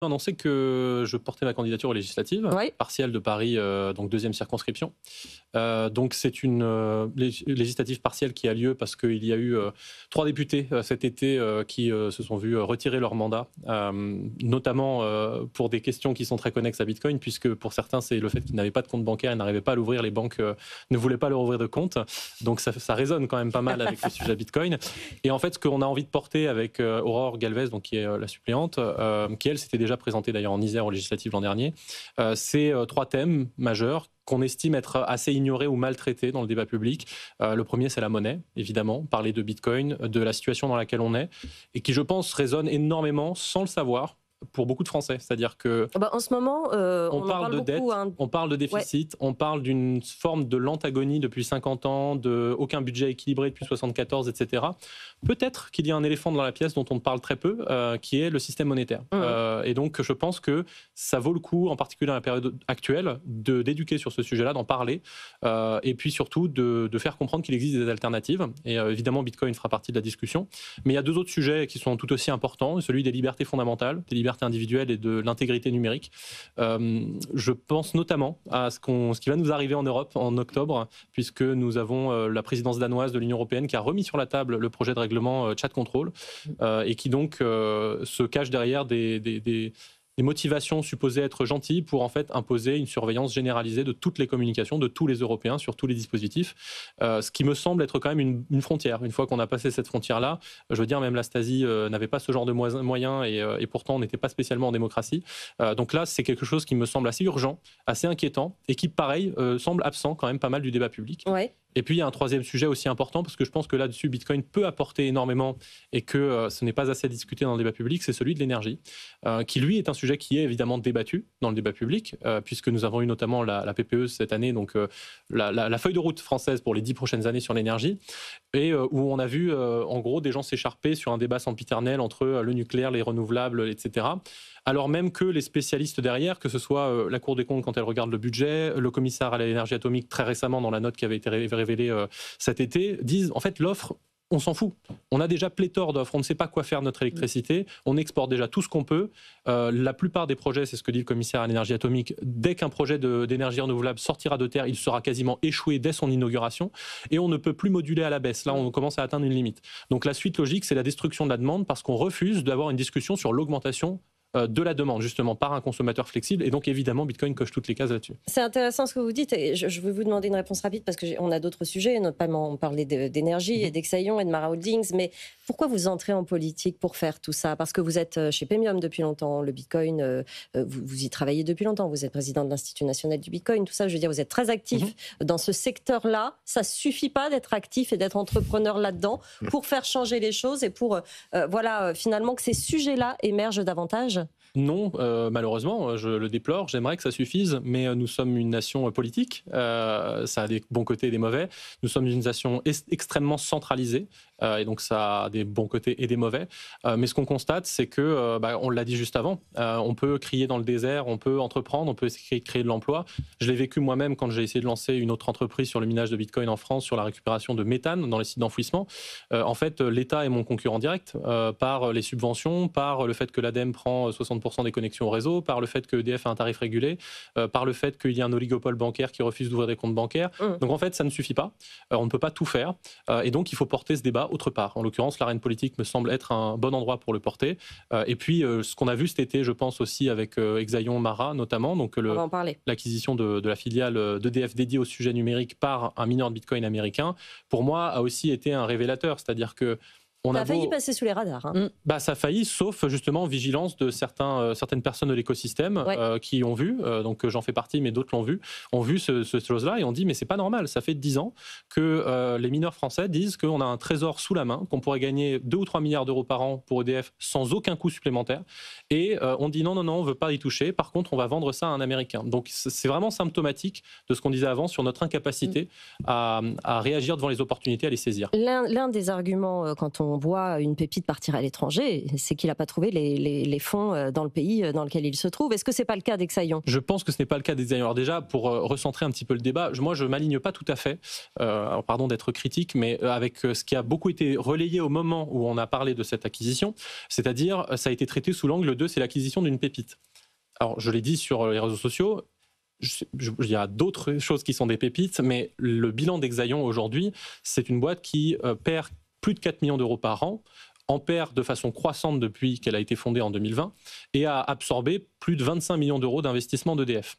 Annoncé que je portais ma candidature aux législatives, Oui. partielle de Paris, donc deuxième circonscription. Donc c'est une législative partielle qui a lieu parce qu'il y a eu 3 députés cet été qui se sont vus retirer leur mandat, notamment pour des questions qui sont très connexes à Bitcoin, puisque pour certains c'est le fait qu'ils n'avaient pas de compte bancaire et n'arrivaient pas à l'ouvrir, les banques ne voulaient pas leur ouvrir de compte. Donc ça résonne quand même pas mal avec le sujet Bitcoin. Et en fait, ce qu'on a envie de porter avec Aurore Galvez, donc qui est la suppléante, qui elle s'était déjà présentée d'ailleurs en Isère aux législatives l'an dernier, c'est 3 thèmes majeurs qu'on estime être assez ignorés ou maltraités dans le débat public. Le premier, c'est la monnaie, évidemment, parler de Bitcoin, de la situation dans laquelle on est, et qui, je pense, résonne énormément, sans le savoir, pour beaucoup de Français. C'est-à-dire que En ce moment, on en parle parle de dette, beaucoup. Hein. on parle de déficit, on parle d'une forme de lente agonie depuis 50 ans, de aucun budget équilibré depuis 74, etc. Peut-être qu'il y a un éléphant dans la pièce dont on parle très peu, qui est le système monétaire. Et donc, je pense que ça vaut le coup, en particulier dans la période actuelle, d'éduquer sur ce sujet-là, d'en parler, et puis surtout de faire comprendre qu'il existe des alternatives. Et évidemment, Bitcoin fera partie de la discussion. Mais il y a 2 autres sujets qui sont tout aussi importants, celui des libertés fondamentales, des libertés individuelles et de l'intégrité numérique. Je pense notamment à ce qui va nous arriver en Europe en octobre, puisque nous avons la présidence danoise de l'Union européenne qui a remis sur la table le projet de règlement Chat Control, et qui donc se cache derrière des motivations supposées être gentilles pour en fait imposer une surveillance généralisée de toutes les communications de tous les Européens sur tous les dispositifs, ce qui me semble être quand même une frontière. Une fois qu'on a passé cette frontière-là, je veux dire, même la Stasi n'avait pas ce genre de moyens, et pourtant on n'était pas spécialement en démocratie. Donc là, c'est quelque chose qui me semble assez urgent, assez inquiétant, et qui, pareil, semble absent quand même pas mal du débat public. Ouais. Et puis il y a un troisième sujet aussi important, parce que je pense que là-dessus, Bitcoin peut apporter énormément et que ce n'est pas assez discuté dans le débat public, c'est celui de l'énergie, qui lui est un sujet qui est évidemment débattu dans le débat public, puisque nous avons eu notamment la PPE cette année, donc la feuille de route française pour les 10 prochaines années sur l'énergie, et où on a vu en gros des gens s'écharper sur un débat sempiternel entre le nucléaire, les renouvelables, etc. Alors même que les spécialistes derrière, que ce soit la Cour des comptes quand elle regarde le budget, le commissaire à l'énergie atomique très récemment dans la note qui avait été révélée cet été, disent en fait l'offre, on s'en fout. On a déjà pléthore d'offres, on ne sait pas quoi faire de notre électricité, on exporte déjà tout ce qu'on peut. La plupart des projets, c'est ce que dit le commissaire à l'énergie atomique, dès qu'un projet d'énergie renouvelable sortira de terre, il sera quasiment échoué dès son inauguration, et on ne peut plus moduler à la baisse. Là, on commence à atteindre une limite. Donc la suite logique, c'est la destruction de la demande, parce qu'on refuse d'avoir une discussion sur l'augmentation de la demande, justement, par un consommateur flexible. Et donc, évidemment, Bitcoin coche toutes les cases là-dessus. C'est intéressant ce que vous dites. Et je vais vous demander une réponse rapide parce qu'on a d'autres sujets, notamment on parlait d'énergie et d'Exaion et de Mara Holdings. Mais pourquoi vous entrez en politique pour faire tout ça? Parce que vous êtes chez Pemium depuis longtemps, le Bitcoin, vous y travaillez depuis longtemps, vous êtes président de l'Institut national du Bitcoin, tout ça, je veux dire, vous êtes très actif dans ce secteur-là. Ça ne suffit pas d'être actif et d'être entrepreneur là-dedans pour faire changer les choses et pour, finalement, que ces sujets-là émergent davantage? Non, malheureusement, je le déplore. J'aimerais que ça suffise, mais nous sommes une nation politique. Ça a des bons côtés et des mauvais. Nous sommes une nation extrêmement centralisée, et donc ça a des bons côtés et des mauvais. Mais ce qu'on constate, c'est que, on l'a dit juste avant, on peut crier dans le désert, on peut entreprendre, on peut essayer de créer de l'emploi. Je l'ai vécu moi-même quand j'ai essayé de lancer une autre entreprise sur le minage de Bitcoin en France, sur la récupération de méthane dans les sites d'enfouissement. En fait, l'État est mon concurrent direct par les subventions, par le fait que l'ADEME prend 60% des connexions au réseau, par le fait que EDF a un tarif régulé, par le fait qu'il y a un oligopole bancaire qui refuse d'ouvrir des comptes bancaires. Donc en fait, ça ne suffit pas. On ne peut pas tout faire. Et donc, il faut porter ce débat autre part. En l'occurrence, l'arène politique me semble être un bon endroit pour le porter. Et puis, ce qu'on a vu cet été, je pense aussi avec Exaion Mara notamment, donc l'acquisition de la filiale d'EDF dédiée au sujet numérique par un mineur de Bitcoin américain, pour moi, a aussi été un révélateur. C'est-à-dire que ça a failli passer sous les radars. Hein. Ça a failli, sauf justement vigilance de certaines personnes de l'écosystème qui ont vu, donc j'en fais partie, mais d'autres l'ont vu, ont vu cette chose-là et ont dit mais c'est pas normal, ça fait 10 ans que les mineurs français disent qu'on a un trésor sous la main, qu'on pourrait gagner 2 ou 3 milliards d'euros par an pour EDF sans aucun coût supplémentaire, et on dit non, on veut pas y toucher, par contre on va vendre ça à un Américain. Donc c'est vraiment symptomatique de ce qu'on disait avant sur notre incapacité à réagir devant les opportunités, à les saisir. L'un des arguments quand on on voit une pépite partir à l'étranger, c'est qu'il n'a pas trouvé les fonds dans le pays dans lequel il se trouve. Est-ce que ce n'est pas le cas d'Exaillon ? Je pense que ce n'est pas le cas d'Exaillon. Alors déjà, pour recentrer un petit peu le débat, moi je ne m'aligne pas tout à fait, alors pardon d'être critique, mais avec ce qui a beaucoup été relayé au moment où on a parlé de cette acquisition, c'est-à-dire ça a été traité sous l'angle de c'est l'acquisition d'une pépite. Alors je l'ai dit sur les réseaux sociaux, il y a d'autres choses qui sont des pépites, mais le bilan d'Exaillon aujourd'hui, c'est une boîte qui perd plus de 4 millions d'euros par an, en perd de façon croissante depuis qu'elle a été fondée en 2020 et a absorbé plus de 25 millions d'euros d'investissement d'EDF.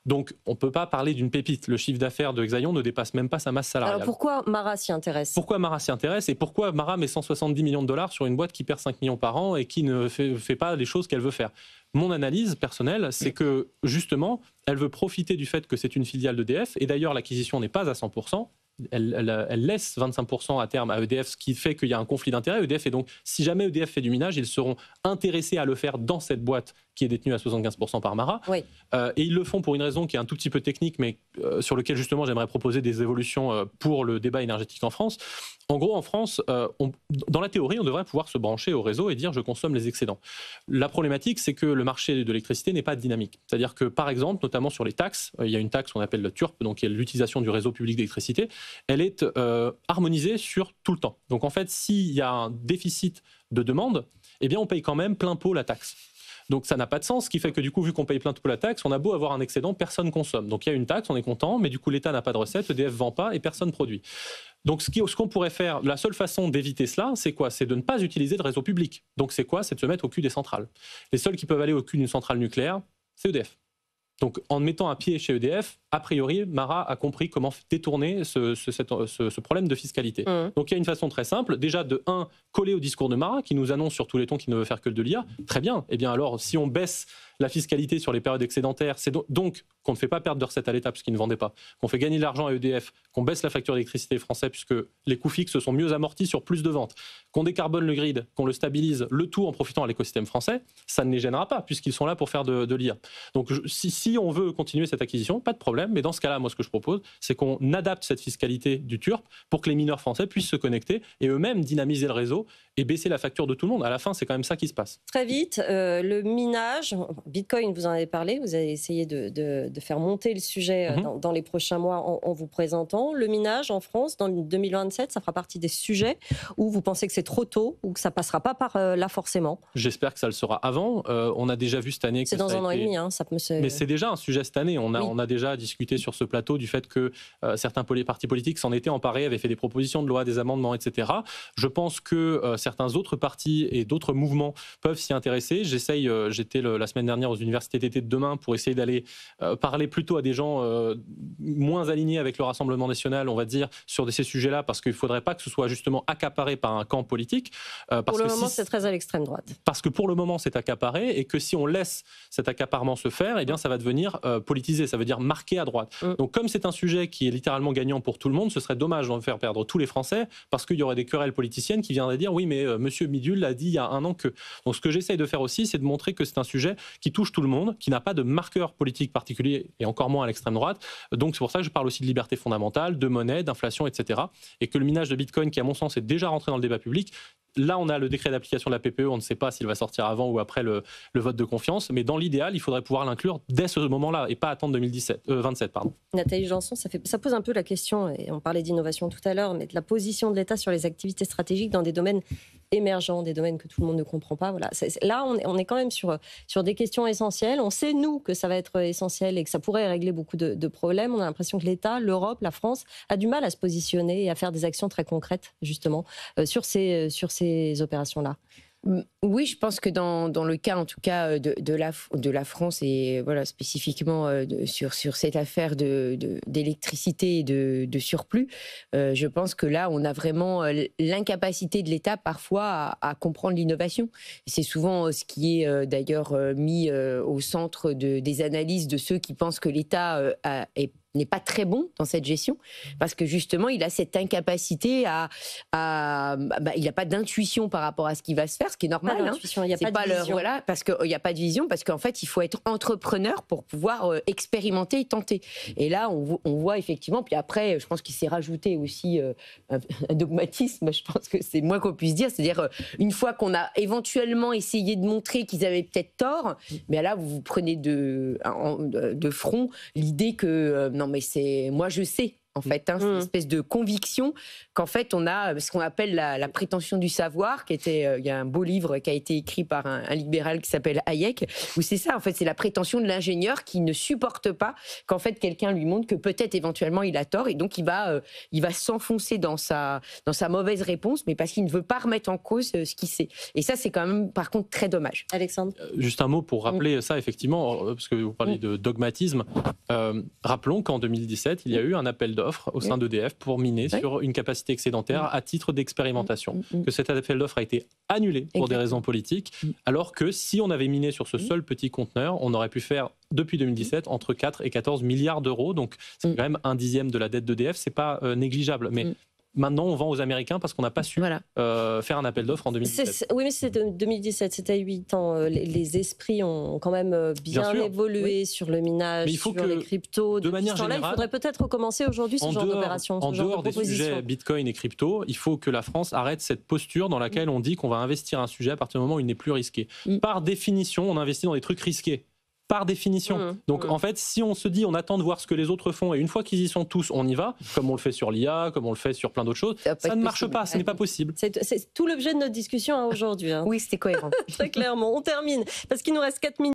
Donc, on ne peut pas parler d'une pépite. Le chiffre d'affaires de Exaillon ne dépasse même pas sa masse salariale. Alors, pourquoi Mara s'y intéresse ? Pourquoi Mara s'y intéresse et pourquoi Mara met 170 millions de dollars sur une boîte qui perd 5 millions par an et qui ne fait pas les choses qu'elle veut faire ? Mon analyse personnelle, c'est que, justement, elle veut profiter du fait que c'est une filiale d'EDF. Et d'ailleurs, l'acquisition n'est pas à 100%. Elle laisse 25% à terme à EDF, ce qui fait qu'il y a un conflit d'intérêts. EDF, et donc, si jamais EDF fait du minage, ils seront intéressés à le faire dans cette boîte qui est détenue à 75% par Mara. Oui. Et ils le font pour une raison qui est un tout petit peu technique, mais sur lequel justement j'aimerais proposer des évolutions pour le débat énergétique en France. En gros, en France, dans la théorie, on devrait pouvoir se brancher au réseau et dire je consomme les excédents. La problématique, c'est que le marché de l'électricité n'est pas dynamique. C'est-à-dire que, par exemple, notamment sur les taxes, il y a une taxe qu'on appelle le TURP, donc qui est l'utilisation du réseau public d'électricité, elle est harmonisée sur tout le temps. Donc en fait, s'il y a un déficit de demande, eh bien on paye quand même plein pot la taxe. Donc ça n'a pas de sens, ce qui fait que du coup, vu qu'on paye plein pot la taxe, on a beau avoir un excédent, personne consomme. Donc il y a une taxe, on est content, mais du coup l'État n'a pas de recettes, EDF ne vend pas et personne produit. Donc ce qu'on pourrait faire, la seule façon d'éviter cela, c'est quoi ? C'est de ne pas utiliser de réseau public. Donc c'est quoi ? C'est de se mettre au cul des centrales. Les seuls qui peuvent aller au cul d'une centrale nucléaire, c'est EDF. Donc en mettant un pied chez EDF, a priori, Mara a compris comment détourner ce problème de fiscalité. Donc il y a une façon très simple, déjà de coller au discours de Mara, qui nous annonce sur tous les tons qu'il ne veut faire que de l'IA. Très bien, eh bien alors si on baisse la fiscalité sur les périodes excédentaires, c'est donc qu'on ne fait pas perdre de recettes à l'État puisqu'il ne vendait pas, qu'on fait gagner de l'argent à EDF, qu'on baisse la facture d'électricité française puisque les coûts fixes sont mieux amortis sur plus de ventes, qu'on décarbone le grid, qu'on le stabilise, le tout en profitant à l'écosystème français, ça ne les gênera pas puisqu'ils sont là pour faire de l'IA. Donc si on veut continuer cette acquisition, pas de problème, mais dans ce cas-là, moi ce que je propose, c'est qu'on adapte cette fiscalité du TURP pour que les mineurs français puissent se connecter et eux-mêmes dynamiser le réseau et baisser la facture de tout le monde. À la fin, c'est quand même ça qui se passe. Très vite, le minage, Bitcoin, vous en avez parlé, vous avez essayé de faire monter le sujet dans les prochains mois en vous présentant. Le minage en France, dans 2027, ça fera partie des sujets où vous pensez que c'est trop tôt ou que ça ne passera pas par là forcément ? J'espère que ça le sera avant. On a déjà vu cette année que c'est dans un an et demi, ça peut Mais c'est déjà un sujet cette année. On a déjà discuté sur ce plateau du fait que certains partis politiques s'en étaient emparés, avaient fait des propositions de loi, des amendements, etc. Je pense que certains autres partis et d'autres mouvements peuvent s'y intéresser. J'étais la semaine dernière aux universités d'été de demain pour essayer d'aller parler plutôt à des gens moins alignés avec le Rassemblement national, on va dire, sur ces sujets-là, parce qu'il ne faudrait pas que ce soit justement accaparé par un camp politique. Pour le moment, c'est très à l'extrême droite. Parce que pour le moment, c'est accaparé et que si on laisse cet accaparement se faire, eh bien, ça va devenir politisé, ça veut dire marqué à droite. Donc comme c'est un sujet qui est littéralement gagnant pour tout le monde, ce serait dommage d'en faire perdre tous les Français parce qu'il y aurait des querelles politiciennes qui viendraient dire oui, mais monsieur Midul l'a dit il y a un an que. Donc ce que j'essaye de faire aussi, c'est de montrer que c'est un sujet qui touche tout le monde, qui n'a pas de marqueur politique particulier et encore moins à l'extrême droite. Donc c'est pour ça que je parle aussi de liberté fondamentale, de monnaie, d'inflation, etc. Et que le minage de Bitcoin, qui à mon sens est déjà rentré dans le débat public, là, on a le décret d'application de la PPE, on ne sait pas s'il va sortir avant ou après le vote de confiance, mais dans l'idéal, il faudrait pouvoir l'inclure dès ce moment-là et pas attendre 2027. Nathalie Janson, ça pose un peu la question, et on parlait d'innovation tout à l'heure, mais de la position de l'État sur les activités stratégiques dans des domaines émergents, des domaines que tout le monde ne comprend pas. Voilà. Là, on est quand même sur des questions essentielles. On sait, nous, que ça va être essentiel et que ça pourrait régler beaucoup de problèmes. On a l'impression que l'État, l'Europe, la France a du mal à se positionner et à faire des actions très concrètes, justement, sur ces opérations-là. Oui, je pense que dans le cas, en tout cas, de la France et voilà, spécifiquement sur cette affaire d'électricité et de surplus, je pense que là, on a vraiment l'incapacité de l'État parfois à comprendre l'innovation. C'est souvent ce qui est d'ailleurs mis au centre des analyses de ceux qui pensent que l'État est n'est pas très bon dans cette gestion, parce que justement, il a cette incapacité il n'a pas d'intuition par rapport à ce qui va se faire, ce qui est normal. Il n'y a pas de vision. Voilà, parce qu'il n'y a pas de vision, parce qu'en fait, il faut être entrepreneur pour pouvoir expérimenter et tenter. Et là, on voit effectivement, puis après, je pense qu'il s'est rajouté aussi un dogmatisme, je pense que c'est le moins qu'on puisse dire, c'est-à-dire une fois qu'on a éventuellement essayé de montrer qu'ils avaient peut-être tort, mais là, vous prenez de front l'idée que non, mais moi je sais. En fait, c'est une espèce de conviction qu'en fait, on a ce qu'on appelle la prétention du savoir, il y a un beau livre qui a été écrit par un libéral qui s'appelle Hayek, où c'est ça, en fait, c'est la prétention de l'ingénieur qui ne supporte pas qu'en fait, quelqu'un lui montre que peut-être éventuellement il a tort, et donc il va s'enfoncer dans sa mauvaise réponse, mais parce qu'il ne veut pas remettre en cause ce qu'il sait. Et ça, c'est quand même, par contre, très dommage. Alexandre ? Juste un mot pour rappeler ça, effectivement, parce que vous parlez de dogmatisme. Rappelons qu'en 2017, il y a eu un appel d'offres au sein d'EDF pour miner sur une capacité excédentaire à titre d'expérimentation. Que cet appel d'offres a été annulé pour des raisons politiques, alors que si on avait miné sur ce seul petit conteneur, on aurait pu faire depuis 2017 entre 4 et 14 milliards d'euros. Donc c'est quand même 1/10 de la dette d'EDF, c'est pas négligeable. Mais maintenant, on vend aux Américains parce qu'on n'a pas su faire un appel d'offres en 2017. Oui, mais c'était 2017, c'était 8 ans. Les esprits ont quand même bien évolué sur le minage, sur les cryptos. De manière générale, il faudrait peut-être recommencer aujourd'hui ce genre d'opération. En dehors des sujets Bitcoin et crypto, il faut que la France arrête cette posture dans laquelle on dit qu'on va investir un sujet à partir du moment où il n'est plus risqué. Par définition, on investit dans des trucs risqués. Par définition. Donc en fait, si on se dit on attend de voir ce que les autres font et une fois qu'ils y sont tous, on y va, comme on le fait sur l'IA, comme on le fait sur plein d'autres choses, ça ne marche pas, ce n'est pas possible. C'est tout l'objet de notre discussion aujourd'hui. Oui, c'était cohérent. Très clairement. On termine, parce qu'il nous reste 4 minutes.